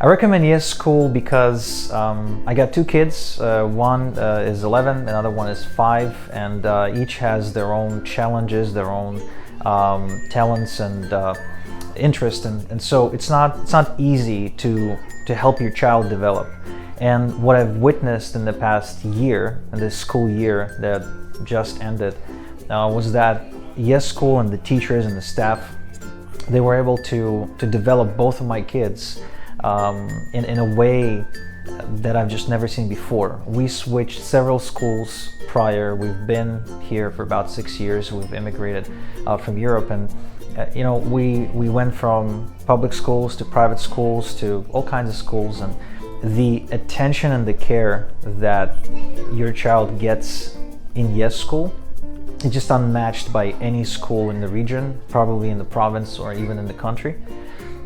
I recommend YesSchool because I got two kids. One is 11, another one is 5, and each has their own challenges, their own talents and interest, and so it's not easy to help your child develop. And what I've witnessed in the past year, in this school year that just ended, was that YesSchool and the teachers and the staff, they were able to develop both of my kids in a way that I've just never seen before. We switched several schools prior. We've been here for about 6 years. We've immigrated from Europe, and we went from public schools to private schools to all kinds of schools, and the attention and the care that your child gets in YesSchool is just unmatched by any school in the region, probably in the province or even in the country.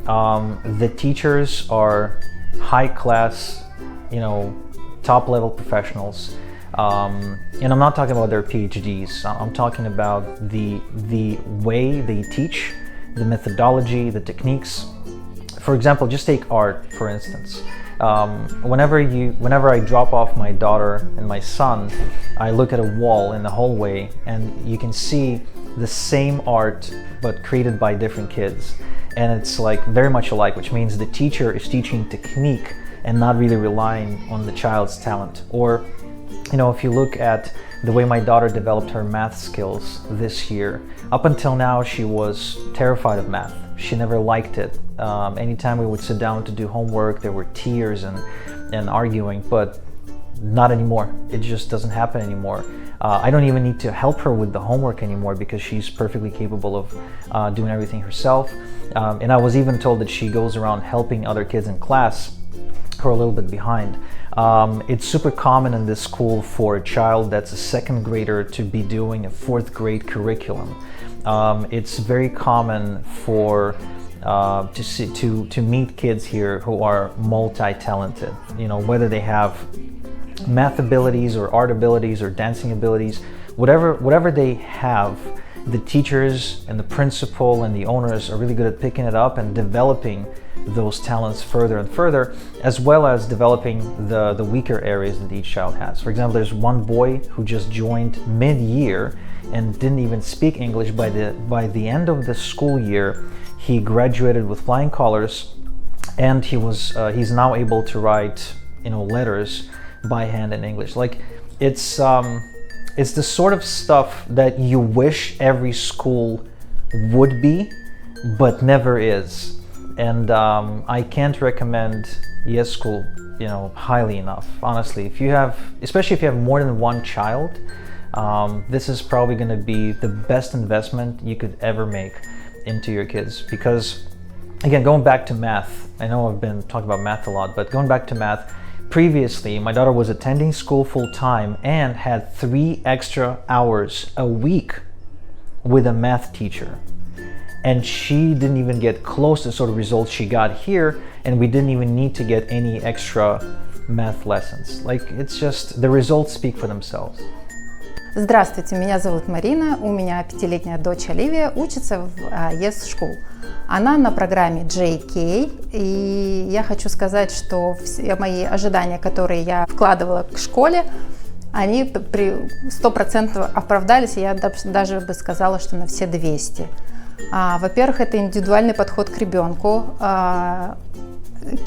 The teachers are high class, top level professionals. And I'm not talking about their PhDs. I'm talking about the way they teach, the methodology, the techniques. For example, just take art, for instance. Whenever I drop off my daughter and my son, I look at a wall in the hallway and you can see the same art but created by different kids. And it's like very much alike, which means the teacher is teaching technique and not really relying on the child's talent. Or, if you look at the way my daughter developed her math skills this year, up until now she was terrified of math. She never liked it. Anytime we would sit down to do homework, there were tears and arguing, but not anymore. It just doesn't happen anymore. I don't even need to help her with the homework anymore because she's perfectly capable of doing everything herself. And I was even told that she goes around helping other kids in class who are a little bit behind. It's super common in this school for a child that's a second grader to be doing a 4th grade curriculum. It's very common for to meet kids here who are multi-talented, whether they have math abilities or art abilities or dancing abilities, whatever they have, the teachers and the principal and the owners are really good at picking it up and developing those talents further and further, as well as developing the weaker areas that each child has. For example, there's one boy who just joined mid-year and didn't even speak English. By the end of the school year, he graduated with flying colors, and he's now able to write letters by hand in English. Like it's the sort of stuff that you wish every school would be, but never is. And I can't recommend YesSchool, highly enough. Honestly, especially if you have more than one child, this is probably going to be the best investment you could ever make into your kids. Because, again, going back to math, I know I've been talking about math a lot, but going back to math, previously my daughter was attending school full-time and had 3 extra hours a week with a math teacher. And she didn't even get close to the sort of results she got here, and we didn't even need to get any extra math lessons. Like, it's just, the results speak for themselves. Здравствуйте, меня зовут Марина, у меня 5-летняя дочь Оливия учится в YesSchool. Она на программе JK, и я хочу сказать, что все мои ожидания, которые я вкладывала к школе, они при 100% оправдались, и я даже бы сказала, что на все 200%. Во-первых, это индивидуальный подход к ребенку, к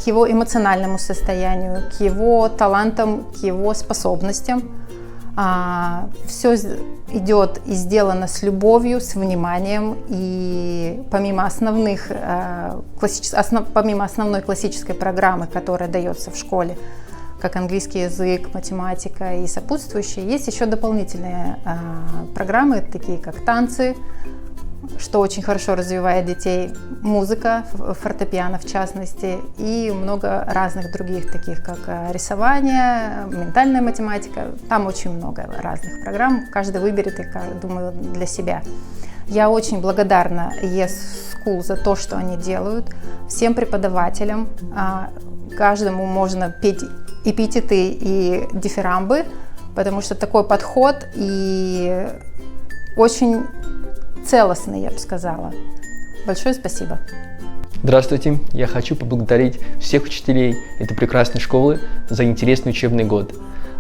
его эмоциональному состоянию, к его талантам, к его способностям. Все идет и сделано с любовью, с вниманием, и помимо основной классической программы, которая дается в школе, как английский язык, математика и сопутствующие, есть еще дополнительные программы, такие как танцы, что очень хорошо развивает детей, музыка, фортепиано в частности, и много разных других, таких как рисование, ментальная математика. Там очень много разных программ, каждый выберет, думаю, для себя. Я очень благодарна YesSchool за то, что они делают, всем преподавателям, каждому можно петь эпитеты и дифирамбы, потому что такой подход и очень целостный, я бы сказала. Большое спасибо. Здравствуйте! Я хочу поблагодарить всех учителей этой прекрасной школы за интересный учебный год.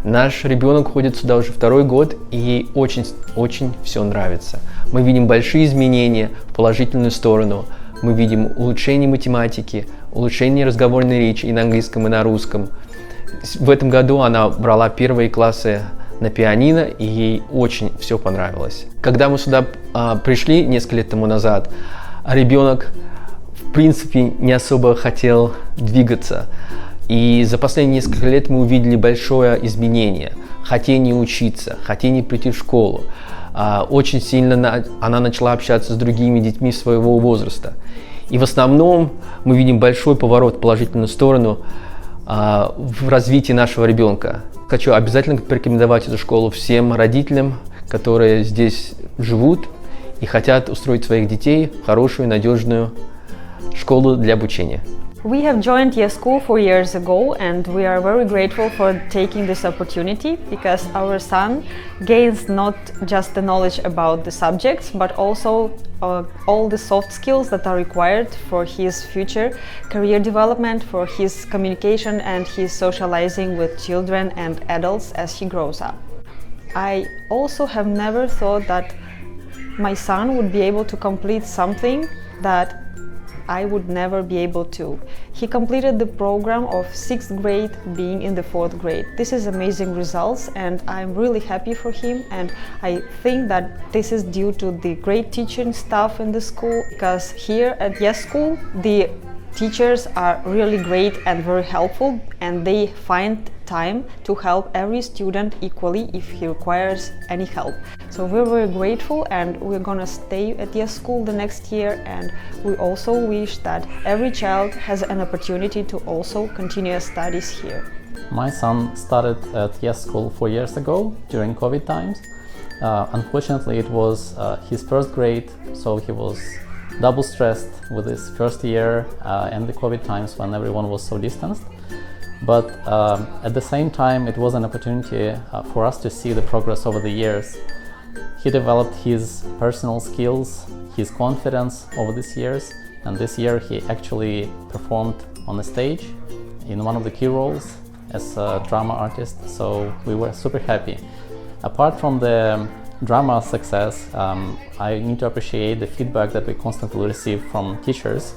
Наш ребенок ходит сюда уже 2-й год, и ей очень все нравится. Мы видим большие изменения в положительную сторону. Мы видим улучшение математики, улучшение разговорной речи и на английском, и на русском. В этом году она брала первые классы на пианино, и ей очень все понравилось. Когда мы сюда пришли несколько лет тому назад, ребенок в принципе не особо хотел двигаться. И за последние несколько лет мы увидели большое изменение. Хотение учиться, хотение прийти в школу. Очень сильно она начала общаться с другими детьми своего возраста. И в основном мы видим большой поворот в положительную сторону в развитии нашего ребенка. Хочу обязательно порекомендовать эту школу всем родителям, которые здесь живут и хотят устроить своих детей в хорошую, надежную школу для обучения. We have joined YesSchool 4 years ago, and we are very grateful for taking this opportunity because our son gains not just the knowledge about the subjects, but also all the soft skills that are required for his future career development, for his communication and his socializing with children and adults as he grows up. I also have never thought that my son would be able to complete something that I would never be able to. He completed the program of 6th grade being in the 4th grade. This is amazing results, and I'm really happy for him, and I think that this is due to the great teaching staff in the school, because here at YesSchool the teachers are really great and very helpful, and they find time to help every student equally if he requires any help. So we're very grateful, and we're gonna stay at YesSchool the next year, and we also wish that every child has an opportunity to also continue his studies here. My son started at YesSchool 4 years ago during COVID times. Unfortunately, it was his 1st grade, so he was double stressed with his 1st year and the COVID times when everyone was so distanced. But at the same time, it was an opportunity for us to see the progress over the years. He developed his personal skills, his confidence over these years, and this year he actually performed on the stage in one of the key roles as a drama artist, so we were super happy. Apart from the drama success, I need to appreciate the feedback that we constantly receive from teachers.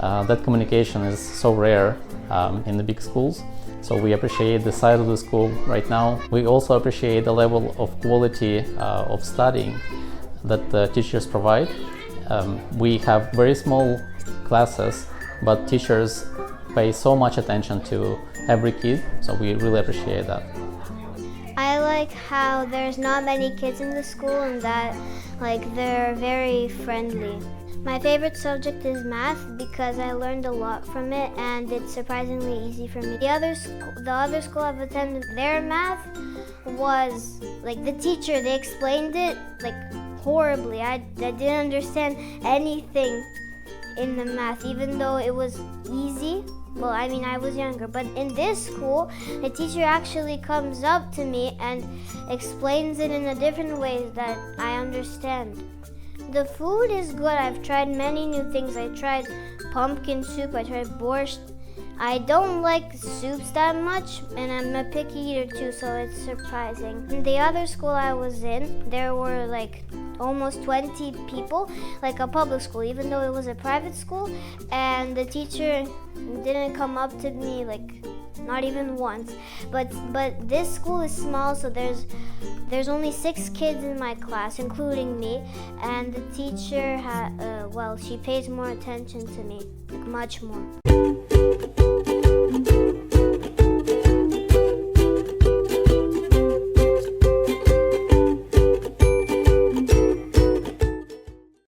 That communication is so rare in the big schools, so we appreciate the size of the school right now. We also appreciate the level of quality of studying that the teachers provide. We have very small classes, but teachers pay so much attention to every kid, so we really appreciate that. I like how there's not many kids in the school and that they're very friendly. My favorite subject is math because I learned a lot from it and it's surprisingly easy for me. The other school I've attended, their math was the teacher, they explained it horribly. I didn't understand anything in the math, even though it was easy. Well, I mean, I was younger, but in this school, the teacher actually comes up to me and explains it in a different way that I understand. The food is good. I've tried many new things. I tried pumpkin soup, I tried borscht. I don't like soups that much, and I'm a picky eater too, so it's surprising. In the other school I was in, there were almost 20 people, like a public school, even though it was a private school, and the teacher didn't come up to me not even once. But this school is small, so there's only 6 kids in my class, including me, and the teacher she pays more attention to me, much more.